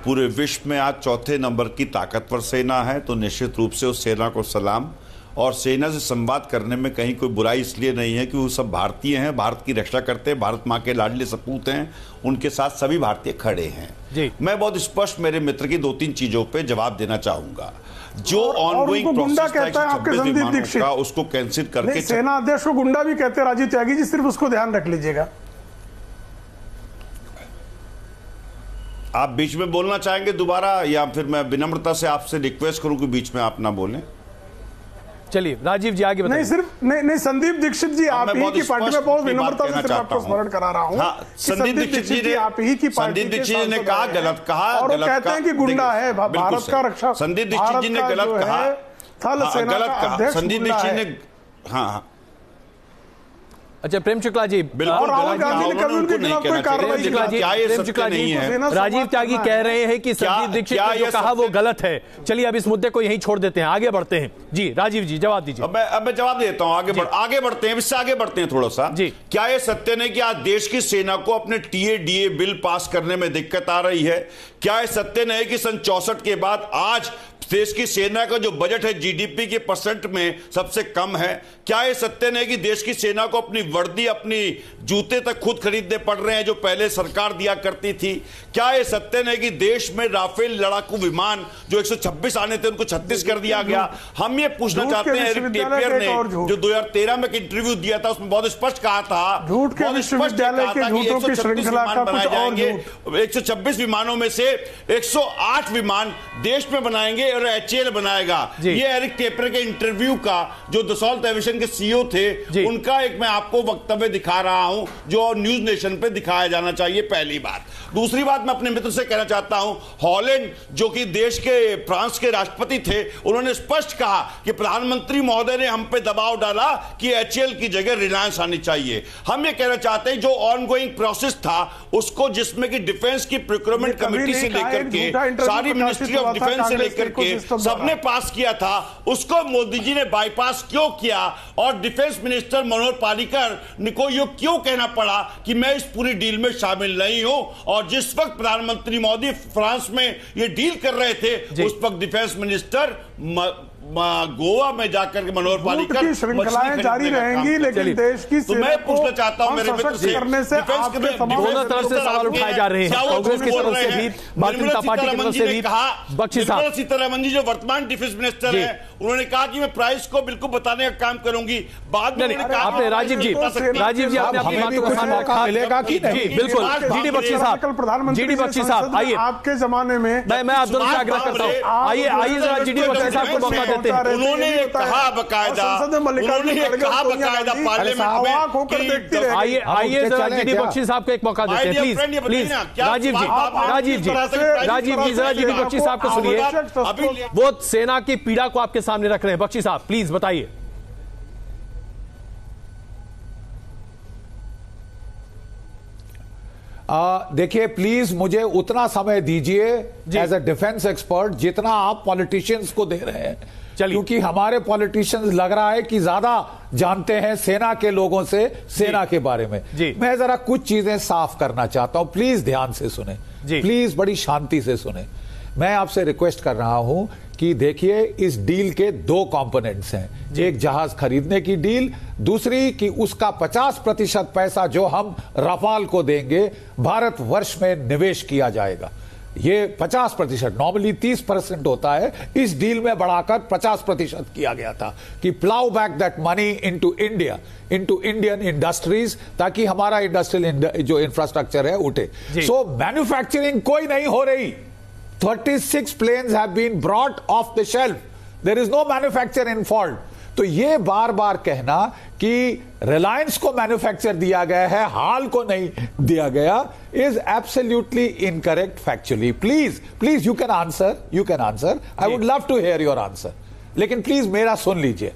पूरे विश्व में आज 4थे नंबर की ताकतवर सेना है। तो निश्चित रूप से उस सेना को सलाम। और सेना से संवाद करने में कहीं कोई बुराई इसलिए नहीं है कि वो सब भारतीय हैं, भारत की रक्षा करते हैं, भारत माँ के लाडले सपूत हैं, उनके साथ सभी भारतीय खड़े हैं। मैं बहुत स्पष्ट मेरे मित्र की 2-3 चीजों पे जवाब देना चाहूंगा। जो ऑनगोइंग प्रोसेस था उसको कैंसिल करके, सेना अध्यक्ष को गुंडा भी कहते हैं राजीव त्यागी जी, सिर्फ उसको ध्यान रख लीजिएगा। आप बीच में बोलना चाहेंगे दोबारा, या फिर मैं विनम्रता से आपसे रिक्वेस्ट करूं कि बीच में आप ना बोलें? चलिए राजीव जी आगे बताइए। नहीं, सिर्फ नहीं, संदीप दीक्षित जी आप ही की पार्टी में बहुत विनम्रता से सिर्फ आपको स्मरण करा रहा हूं। संदीप दीक्षित जी ने आप ही की पार्टी, संदीप दीक्षित जी ने कहा गलत कहा, और कहते हैं कि गुंडा है भारत का रक्षा। संदीप दीक्षित जी ने गलत कहा, थल सेना का अध्यक्ष संदीप दीक्षित ने, हाँ। अच्छा प्रेम शुक्ला जी, बिल्कुल राजीव त्यागी कह रहे हैं कि संदीप दीक्षित ने जो कहा वो गलत है। चलिए अब इस मुद्दे को यहीं छोड़ देते हैं, आगे बढ़ते हैं। जी राजीव जी जवाब दीजिए। अब मैं जवाब देता हूं, आगे बढ़ते हैं, इससे आगे बढ़ते हैं थोड़ा सा। जी, क्या यह सत्य नहीं कि आज देश की सेना को अपने टीए-डीए बिल पास करने में दिक्कत आ रही है? क्या यह सत्य नहीं कि सन 64 के बाद आज देश की सेना का जो बजट है जीडीपी के परसेंट में सबसे कम है। क्या ये सत्य नहीं कि देश की सेना को अपनी वर्दी, अपनी जूते तक खुद खरीदने पड़ रहे हैं जो पहले सरकार दिया करती थी? क्या ये सत्य नहीं कि देश में राफेल लड़ाकू विमान जो 126 आने थे उनको 36 कर दिया गया? हम ये पूछना चाहते हैं, एरिक टेपियर ने जो 2013 में एक इंटरव्यू दिया था उसमें बहुत स्पष्ट कहा था, 126 विमानों में से 108 विमान देश में बनाएंगे और एचएएल बनाएगा। ये एरिक टेपियर के इंटरव्यू का जो दसॉल्ट एविएशन के सीईओ थे उनका एक मैं आपको वक्तव्य दिखा रहा हूं जो न्यूज नेशन पे दिखाया जाना चाहिए। पहली बात। दूसरी बात मैं अपने मित्र से कहना चाहता हूं, हॉलैंड जो कि देश के फ्रांस के राष्ट्रपति थे उन्होंने स्पष्ट कहा कि प्रधानमंत्री महोदय ने हम पे दबाव डाला कि एचएएल की जगह रिलायंस आनी चाहिए। हम ये कहना चाहते हैं जो ऑनगोइंग प्रोसेस था उसको, जिसमें कि डिफेंस की प्रोक्योरमेंट कमेटी से लेकर के सारी मिनिस्ट्री ऑफ डिफेंस से लेकर के सबने पास किया था, उसको मोदी जी ने बाईपास क्यों किया? और डिफेंस मिनिस्टर मनोहर पार्रिकर को ये क्यों कहना पड़ा कि मैं इस पूरी डील में शामिल नहीं हूं? और जिस वक्त प्रधानमंत्री मोदी फ्रांस में ये डील कर रहे थे उस वक्त डिफेंस मिनिस्टर गोवा में जाकर के मनोहर पार्रिकर की श्रृंखलाएं जारी रहेंगी, लेकिन देश की तो मैं पूछना चाहता हूं मेरे मित्र से, करने से दोनों तरफ से सवाल उठाए जा रहे हैं, कांग्रेस की तरफ से भी, भारतीय जनता पार्टी की तरफ से भी। बख्शी साहब, निर्मला सीतारमण जी जो वर्तमान डिफेंस मिनिस्टर है उन्होंने कहा कि मैं प्राइस को बिल्कुल बताने का काम करूंगी। बाद में आपने राजीव जी आपने अपनी बातों को मौका मिलेगा कि नहीं? बिल्कुल। जीडी बख्शी साहब, जीडी बख्शी साहब आइए। आपके जमाने में मैं आप दोनों से आग्रह करता हूं, आइए जरा जीडी बख्शी साहब को मौका देते हैं। उन्होंने कहा बकायदा पार्लियामेंट में, आइए जरा जीडी बख्शी साहब को एक मौका देते हैं प्लीज प्लीज। राजीव जी जरा जीडी बख्शी साहब को सुनिए, वो सेना की पीड़ा को आपके सामने रख रहे हैं। बख्शी साहब प्लीज बताइए। देखिए प्लीज मुझे उतना समय दीजिए एज अ डिफेंस एक्सपर्ट जितना आप पॉलिटिशियंस को दे रहे हैं, क्योंकि हमारे पॉलिटिशियंस लग रहा है कि ज्यादा जानते हैं सेना के लोगों से सेना के बारे में। मैं जरा कुछ चीजें साफ करना चाहता हूं, प्लीज ध्यान से सुने, प्लीज बड़ी शांति से सुने। मैं आपसे रिक्वेस्ट कर रहा हूं कि देखिए इस डील के दो कंपोनेंट्स हैं, एक जहाज खरीदने की डील, दूसरी कि उसका 50% पैसा जो हम रफाल को देंगे भारतवर्ष में निवेश किया जाएगा। ये 50%, नॉर्मली 30% होता है, इस डील में बढ़ाकर 50% किया गया था कि plough back that money into India, into Indian industries, ताकि हमारा इंडस्ट्रियल जो इंफ्रास्ट्रक्चर है उठे। सो मैन्युफैक्चरिंग कोई नहीं हो रही। 36 planes have been brought off the shelf. There is no manufacture involved. तो ये बार बार कहना कि रिलायंस को मैन्युफैक्चर दिया गया है, हाल को नहीं दिया गया, is absolutely incorrect factually. Please you can answer, I would love to hear your answer, लेकिन प्लीज मेरा सुन लीजिए।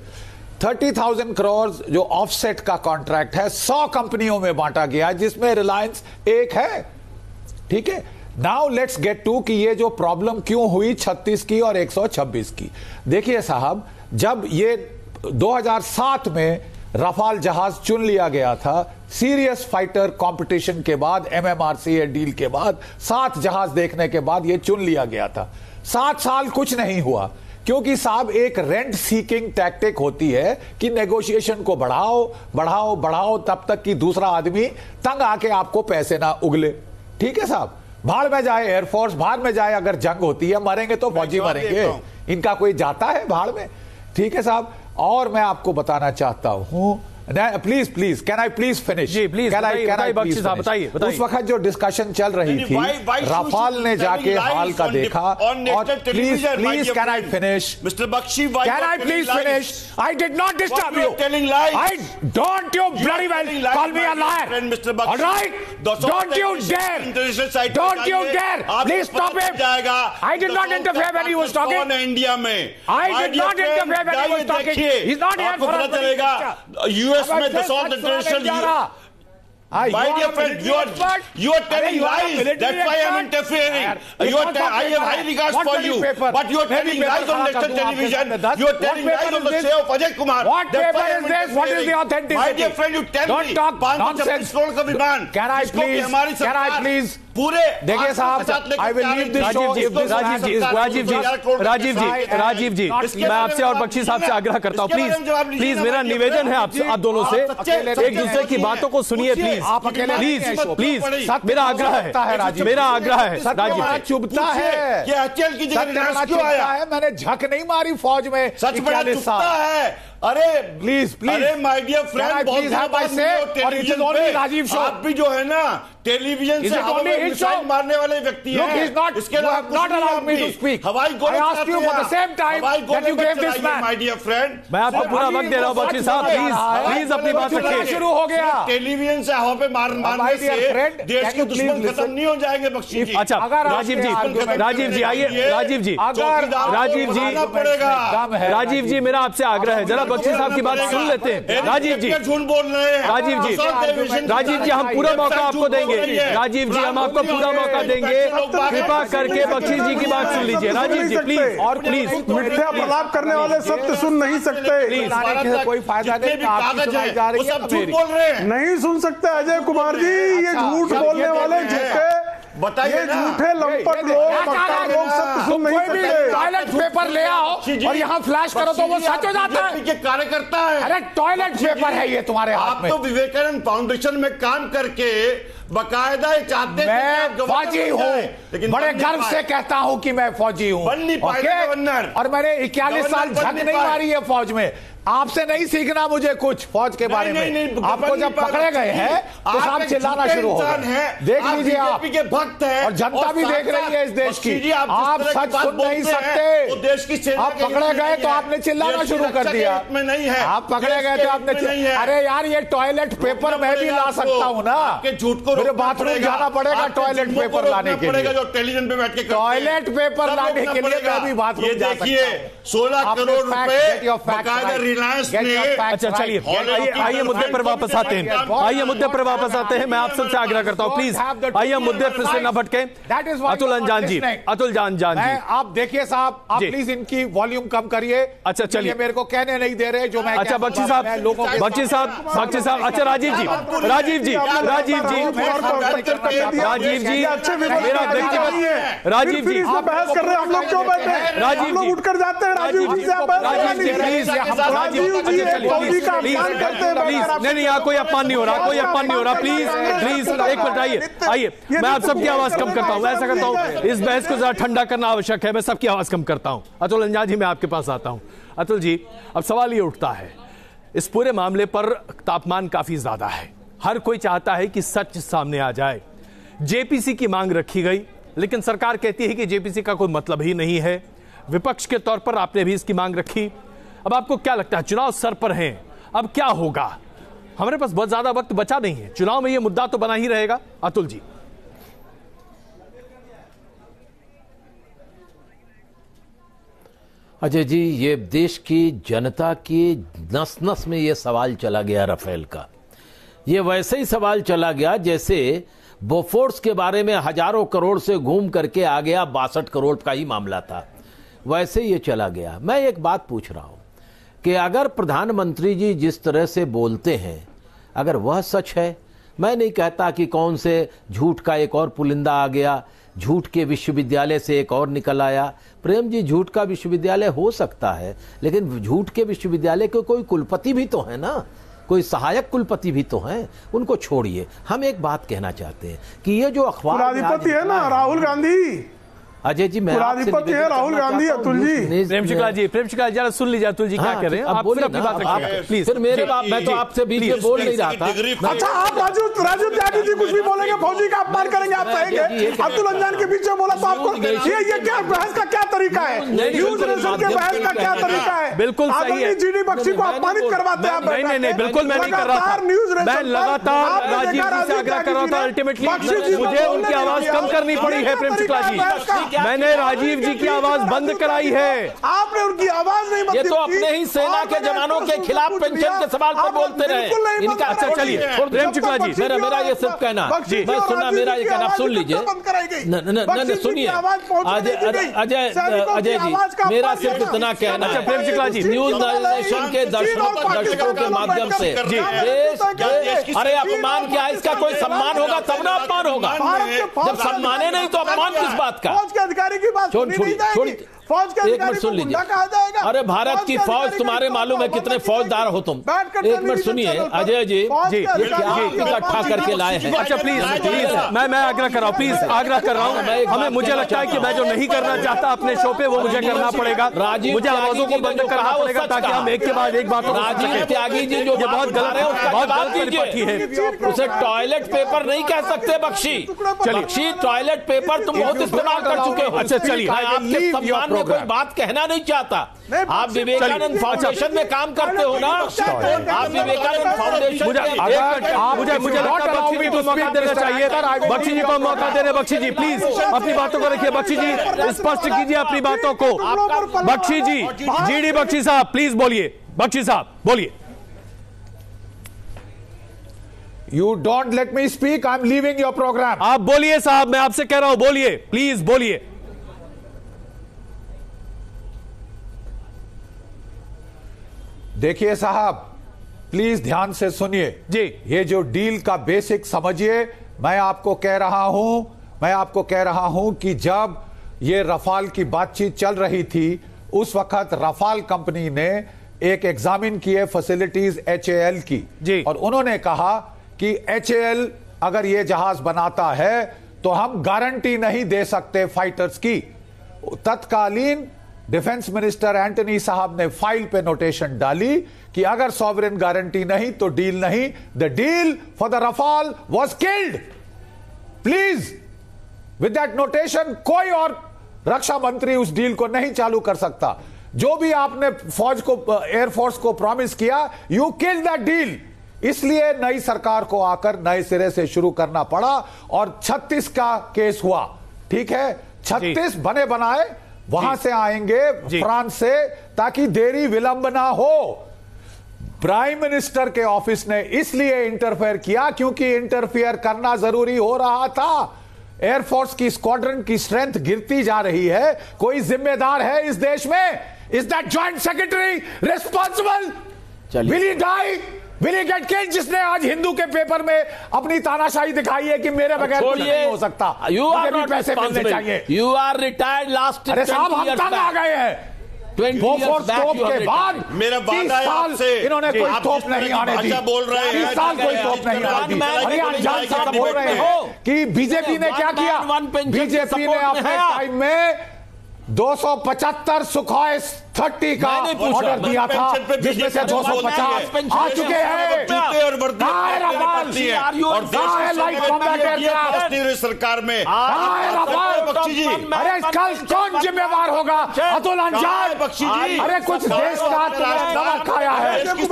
30,000 करोड़ जो ऑफसेट का कॉन्ट्रैक्ट है 100 कंपनियों में बांटा गया है, जिसमें रिलायंस एक है। ठीक है, नाउ लेट्स गेट टू कि ये जो प्रॉब्लम क्यों हुई 36 की और 126 की। देखिए साहब, जब ये 2007 में रफाल जहाज चुन लिया गया था, सीरियस फाइटर कंपटीशन के बाद, MMRCA डील के बाद, 7 जहाज देखने के बाद ये चुन लिया गया था। 7 साल कुछ नहीं हुआ, क्योंकि साहब एक रेंट सीकिंग टैक्टिक होती है कि नेगोशिएशन को बढ़ाओ तब तक कि दूसरा आदमी तंग आके आपको पैसे ना उगले। ठीक है साहब, भाड़ में जाए एयरफोर्स, भाड़ में जाए, अगर जंग होती है मरेंगे तो फौजी मरेंगे, इनका कोई जाता है भाड़ में। ठीक है साहब, और मैं आपको बताना चाहता हूं, please can I please finish? जी प्लीज, बताइए। उस वक्त जो डिस्कशन चल रही थी, रफाल ने जाके हाल का देखा, और please can I finish? Mister Bakshi, can I please finish? I did not disturb you. I don't you bloody well call me a liar, alright? Don't you dare, please stop him. I did not interfere when he was talking. India में I did not interfere when he was talking. He is not here for us. चलेगा यूएस में Dassault international. My dear friend, you are telling lies. That's why I am interfering. I have high regards for you, but you are telling lies on national television. You are telling lies on the show of Ajay Kumar. What paper is this? What is the authenticity? My dear friend, you tell me. Don't talk nonsense. crore का विमान. Can I please? पूरे देखिए साहब, I will leave this show. Rajiv ji, मैं आपसे और बख्शी साहब से आग्रह करता हूं, प्लीज मेरा निवेदन है आपसे, आप दोनों से एक दूसरे की बातों को सुनिए प्लीज, मेरा आग्रह है, मेरा आग्रह है। राजीव चुभता है कि HCL की जगह क्यों आया है? मैंने झक नहीं मारी फौज में, सच बड़ा चुभता है। अरे प्लीज, अरे माय डियर फ्रेंड, राजीव शो, आप भी जो है ना टेलीविजन से हवा में मिसाइल मारने वाले व्यक्ति हैं। इसके हवाई गोले माय डियर फ्रेंड। मैं आपको पूरा वक्त दे रहा हूं बख्शी साहब, प्लीज अपनी बात रखिए। शुरू हो गया टेलीविजन से हवा पे मारने से देश के दुश्मन खत्म नहीं हो जाएंगे बख्शी जी। अच्छा राजीव जी आइए, राजीव जी मेरा आपसे आग्रह है, जरा बख्शी साहब की बात सुन लेते हैं। राजीव जी झूठ बोल रहे हैं। राजीव जी हम पूरा मौका आपको देंगे। राजीव जी हम आपको पूरा मौका देंगे, कृपा करके बख्शी जी की बात सुन लीजिए। राजीव जी प्लीज, और प्लीज, मिथ्या प्रलाप करने वाले सत्य सुन नहीं सकते, प्लीज कोई फायदा नहीं, बोल रहे हैं, नहीं सुन सकते अजय कुमार जी, ये झूठ बोलने वाले झूठे, बताइए झूठे लंपट लोग, सत्य सुन नहीं सकते। टॉयलेट पेपर ले आओ और यहाँ फ्लैश करो तो वो सच हो जाता है। ये कार्यकर्ता है। अरे टॉयलेट पेपर है ये तुम्हारे हाथ में। आप तो विवेकानंद फाउंडेशन में काम करके बकायदा चाहते मैं फौजी हूँ, लेकिन बड़े गर्व से कहता हूँ कि मैं फौजी हूँ, बन नहीं पाए गवर्नर। और मैंने 41 साल झक नहीं मारी है फौज में। आपसे नहीं सीखना मुझे कुछ फौज के बारे में। आपको जब पकड़े गए हैं तो साहब चिल्लाना शुरू हो गए। देख लीजिए आप के भक्त हैं और जनता भी देख रही है इस देश की। आप सच सुन नहीं सकते। देश की आप पकड़े गए तो आपने चिल्लाना शुरू कर दिया। आप पकड़े गए तो आपने, अरे यार ये टॉयलेट पेपर मैं भी ला सकता हूँ ना, झूठ को मेरे बाथरूम जाना पड़ेगा टॉयलेट पेपर लाने के लिए, जो टेलीविजन पे बैठ के टॉयलेट पेपर लाने के लिए मैं भी बाथरूम जा सकता हूँ। 16 करोड़ रुपए अच्छा चलिए आइए मुद्दे पर वापस आते हैं, मैं आप सबसे आग्रह करता हूं प्लीज आइए मुद्दे फिर से न भटके। अतुल अंजान जी, आप देखिए साहब, आप प्लीज इनकी वॉल्यूम कम करिए। अच्छा चलिए, मेरे को कहने नहीं दे रहे जो मैं। अच्छा बख्शी साहब, अच्छा राजीव जी मेरा व्यक्तिगत, राजीव जी बहस कर रहे हैं, हम लोग क्यों बैठे हैं? राजीव जी उठकर जाते हैं, राजीव जी नहीं यहाँ कोई अपमान नहीं हो रहा, प्लीज एक मिनट आइए, मैं आप सबकी आवाज कम करता हूँ, ऐसा करता हूँ, इस बहस को जरा ठंडा करना आवश्यक है, मैं सबकी आवाज कम करता हूँ। अतुल अंजान जी मैं आपके पास आता हूँ। अतुल जी अब सवाल ये उठता है, इस पूरे मामले पर तापमान काफी ज्यादा है, हर कोई चाहता है कि सच सामने आ जाए। जेपीसी की मांग रखी गई, लेकिन सरकार कहती है कि जेपीसी का कोई मतलब ही नहीं है। विपक्ष के तौर पर आपने भी इसकी मांग रखी। अब आपको क्या लगता है, चुनाव सर पर हैं, अब क्या होगा? हमारे पास बहुत ज्यादा वक्त बचा नहीं है, चुनाव में यह मुद्दा तो बना ही रहेगा। अतुल जी अजय जी, ये देश की जनता की नस नस में ये सवाल चला गया राफेल का। ये वैसे ही सवाल चला गया जैसे बोफोर्स के बारे में हजारों करोड़ से घूम करके आ गया 62 करोड़ का ही मामला था, वैसे ये चला गया। मैं एक बात पूछ रहा हूं कि अगर प्रधानमंत्री जी जिस तरह से बोलते हैं, अगर वह सच है, मैं नहीं कहता कि कौन से झूठ का एक और पुलिंदा आ गया, झूठ के विश्वविद्यालय से एक और निकल आया। प्रेम जी, झूठ का विश्वविद्यालय हो सकता है, लेकिन झूठ के विश्वविद्यालय के कोई कुलपति भी तो है ना, कोई सहायक कुलपति भी तो हैं, उनको छोड़िए। हम एक बात कहना चाहते हैं कि ये जो अखबार कुलाधिपति है ना राहुल गांधी, अजय जी, मैं कुलाधिपति है राहुल गांधी। अतुल जी, प्रेम शुक्ला जी जरा सुन लीजिए, अतुल जी क्या कह रहे हैं, आप बोलिए अपनी बात रखिए प्लीज। फिर मेरे बात, मैं तो आपसे बीच में बोल नहीं रहा था। अच्छा आप राजू त्यागी जी कुछ भी बोलेंगे, फौजी का अपमान करेंगे, आप कहेंगे अतुल अंजान के बीच में बोला तो आपको ये क्या बहस का क्या तरीका है? न्यूज नेशन के बहस का क्या तरीका है? बिल्कुल सही है, जीडी बख्शी को अपमानित करवाते हैं आप। नहीं बिल्कुल मैं नहीं कर रहा था, मैं लगातार राजीव जी से आग्रह कर रहा था, अल्टीमेटली मुझे उनकी आवाज कम करनी पड़ी है। प्रेम शुक्ला जी मैंने राजीव जी की आवाज बंद कराई है। आपने उनकी आवाज नहीं बंद ये तो अपने ही सेना के जवानों के खिलाफ पेंशन के सवाल पर बोलते रहे। इनका अच्छा चलिए प्रेम शुक्ला जी, मेरा ये सिर्फ कहना, मैं सुनना, मेरा ये कहना सुन लीजिए, सुनिए अजय जी, मेरा सिर्फ इतना कहना है। प्रेम शुक्ला जी, न्यूज नेशन के दर्शकों के माध्यम से अरे अपमान क्या है, इसका कोई सम्मान होगा तब ना अपमान होगा। जब सम्माने नहीं तो अपमान किस बात का? फौज के अधिकारी की बात छोड़िए, फौज के अधिकारी को गुंडा कहा जाएगा? अरे भारत की फौज, तुम्हारे मालूम है कितने फौजदार हो तुम? एक मिनट सुनिए अजय जी, इकट्ठा करके लाए हैं। अच्छा प्लीज मैं आग्रह कर रहा हूँ, प्लीज आग्रह कर रहा हूँ। हमें मुझे लगता है कि मैं जो नहीं करना चाहता अपने शो पे वो मुझे करना पड़ेगा। मुझे आवाजों को बंद करना पड़ेगा ताकि हम एक के बाद एक बात। राजीव त्यागी जी जो बहुत गलत है उसका जवाब कीजिए। उसे टॉयलेट पेपर नहीं कह सकते बख्शी। बख्शी टॉयलेट पेपर तुम बहुत इस्तेमाल कर चुके हो। अच्छा चलिए, आपके सम्मान में कोई बात कहना नहीं चाहता। आप विवेकानंद फाउंडेशन में काम करते हो ना? आप विवेकानंद फाउंडेशन मुझे लगता है बख्शी जी को मौका देना चाहिए। बख्शी जी को मौका दे रहे। बख्शी जी प्लीज अपनी बातों को रखिए। बख्शी जी स्पष्ट कीजिए अपनी बातों को। बख्शी जी, जीडी बख्शी साहब प्लीज बोलिए। बख्शी साहब बोलिए। You don't let me speak, I'm leaving your program. आप बोलिए साहब, मैं आपसे कह रहा हूं बोलिए, प्लीज बोलिए। देखिए साहब, प्लीज ध्यान से सुनिए जी। ये जो डील का बेसिक समझिए। मैं आपको कह रहा हूं कि जब ये रफाल की बातचीत चल रही थी उस वक्त रफाल कंपनी ने एक एग्जामिन किए फैसिलिटीज HAL की जी। और उन्होंने कहा कि HAL अगर ये जहाज बनाता है तो हम गारंटी नहीं दे सकते फाइटर्स की। तत्कालीन डिफेंस मिनिस्टर एंटनी साहब ने फाइल पे नोटेशन डाली कि अगर सॉवरेन गारंटी नहीं तो डील नहीं। The deal for the Rafale was killed. Please with that notation कोई और रक्षा मंत्री उस डील को नहीं चालू कर सकता। जो भी आपने फौज को, एयरफोर्स को प्रॉमिस किया, यू किल्ड दैट डील। इसलिए नई सरकार को आकर नए सिरे से शुरू करना पड़ा और 36 का केस हुआ। ठीक है, 36 बने बनाए वहां से आएंगे फ्रांस से, ताकि देरी विलंब ना हो। प्राइम मिनिस्टर के ऑफिस ने इसलिए इंटरफेयर किया क्योंकि इंटरफेयर करना जरूरी हो रहा था। एयरफोर्स की स्क्वाड्रन की स्ट्रेंथ गिरती जा रही है। कोई जिम्मेदार है इस देश में? Is that joint secretary responsible? Will he die? Will he get killed? जिसने आज हिंदू के पेपर में अपनी तानाशाही दिखाई है कि मेरे बगैर कुछ नहीं हो सकता, यू आर नॉट पैसे मिलने चाहिए। You are retired last. अरे साहब, हम तंग आ गए हैं। 20 तोप के बाद मेरा 30 साल इन्होंने कोई तोप नहीं आने दी। बोल रहे हैं 30 साल कोई तोप नहीं आने दी। अरे अनजान साहब बोल रहे हैं कि बीजेपी ने क्या किया? बीजेपी ने अपने टाइम में 275 सुखोई 30 का ऑर्डर दिया था, जिसमें से 250 आ चुके हैं। सरकार में अरे कल कौन जिम्मेवार होगा? अतुल अंजान बख्शी जी। अरे कुछ देश का दवा खाया है, कुछ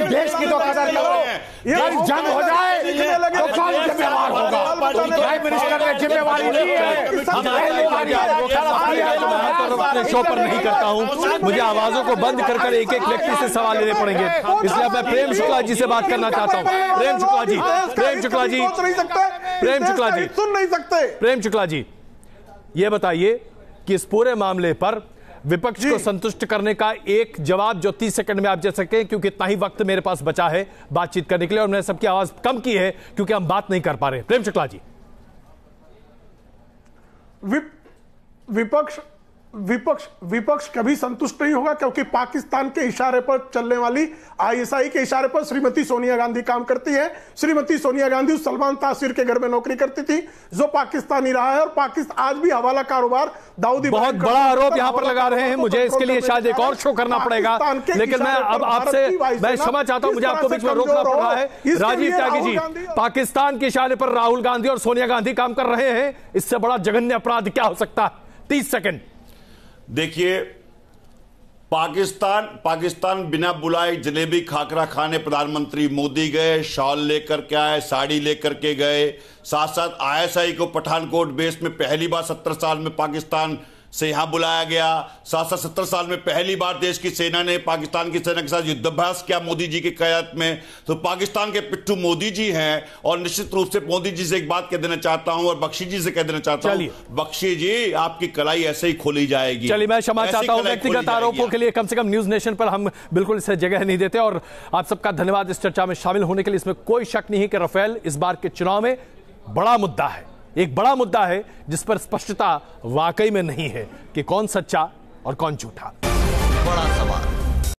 देश की तो कदर करो। कल जंग हो जाए तो कौन जिम्मेवार होगा? प्राइम मिनिस्टर ने जिम्मेवारी ली है। अपने शो पर नहीं करता हूं, मुझे आवाजों को बंद कर कर एक एक व्यक्ति से सवाल लेने पड़ेंगे, इसलिए मैं प्रेम शुक्ला जी से बात करना चाहता हूं। प्रेम शुक्ला जी सुन नहीं सकते। प्रेम शुक्ला जी, ये बताइए कि इस पूरे मामले पर विपक्ष को संतुष्ट करने का एक जवाब जो 30 सेकंड में आप दे सकें, क्योंकि इतना ही वक्त मेरे पास बचा है बातचीत करने के लिए और मैंने सबकी आवाज कम की है क्योंकि हम बात नहीं कर पा रहे। प्रेम शुक्ला जी। विपक्ष कभी संतुष्ट नहीं होगा, क्योंकि पाकिस्तान के इशारे पर चलने वाली ISI के इशारे पर श्रीमती सोनिया गांधी काम करती है। श्रीमती सोनिया गांधी उस सलमान तासीर के घर में नौकरी करती थी जो पाकिस्तानी रहा है, और पाकिस्तान आज भी हवाला कारोबार दाऊद इब्राहिम बहुत बड़ा आरोप यहां पर लगा रहे हैं। मुझे इसके लिए शायद एक और शो करना पड़ेगा, लेकिन मैं अब आपसे मैं क्षमा चाहता हूं, मुझे आपको बीच में रोकना पड़ रहा है। राजीव त्यागी जी, पाकिस्तान के इशारे पर राहुल गांधी और सोनिया गांधी काम कर रहे हैं, इससे बड़ा जघन्य अपराध क्या हो सकता है? 30 सेकंड। देखिए, पाकिस्तान बिना बुलाए जलेबी खाकरा खाने प्रधानमंत्री मोदी गए, शॉल लेकर के आए, साड़ी लेकर के गए। साथ साथ ISI को पठानकोट बेस में पहली बार 70 साल में पाकिस्तान से यहां बुलाया गया। साथ साथ 70 साल में पहली बार देश की सेना ने पाकिस्तान की सेना के साथ युद्धाभ्यास किया मोदी जी की क़यादत में। तो पाकिस्तान के पिट्ठू मोदी जी हैं। और निश्चित रूप से मोदी जी से एक बात कह देना चाहता हूं और बख्शी जी से कह देना चाहता हूं, बख्शी जी आपकी कलाई ऐसे ही खोली जाएगी। चलिए, मैं क्षमा चाहता हूं, व्यक्तिगत आरोपों के लिए कम से कम न्यूज नेशन पर हम बिल्कुल इसे जगह नहीं देते। और आप सबका धन्यवाद इस चर्चा में शामिल होने के लिए। इसमें कोई शक नहीं है कि राफेल इस बार के चुनाव में बड़ा मुद्दा है, एक बड़ा मुद्दा है जिस पर स्पष्टता वाकई में नहीं है कि कौन सच्चा और कौन झूठा। बड़ा सवाल।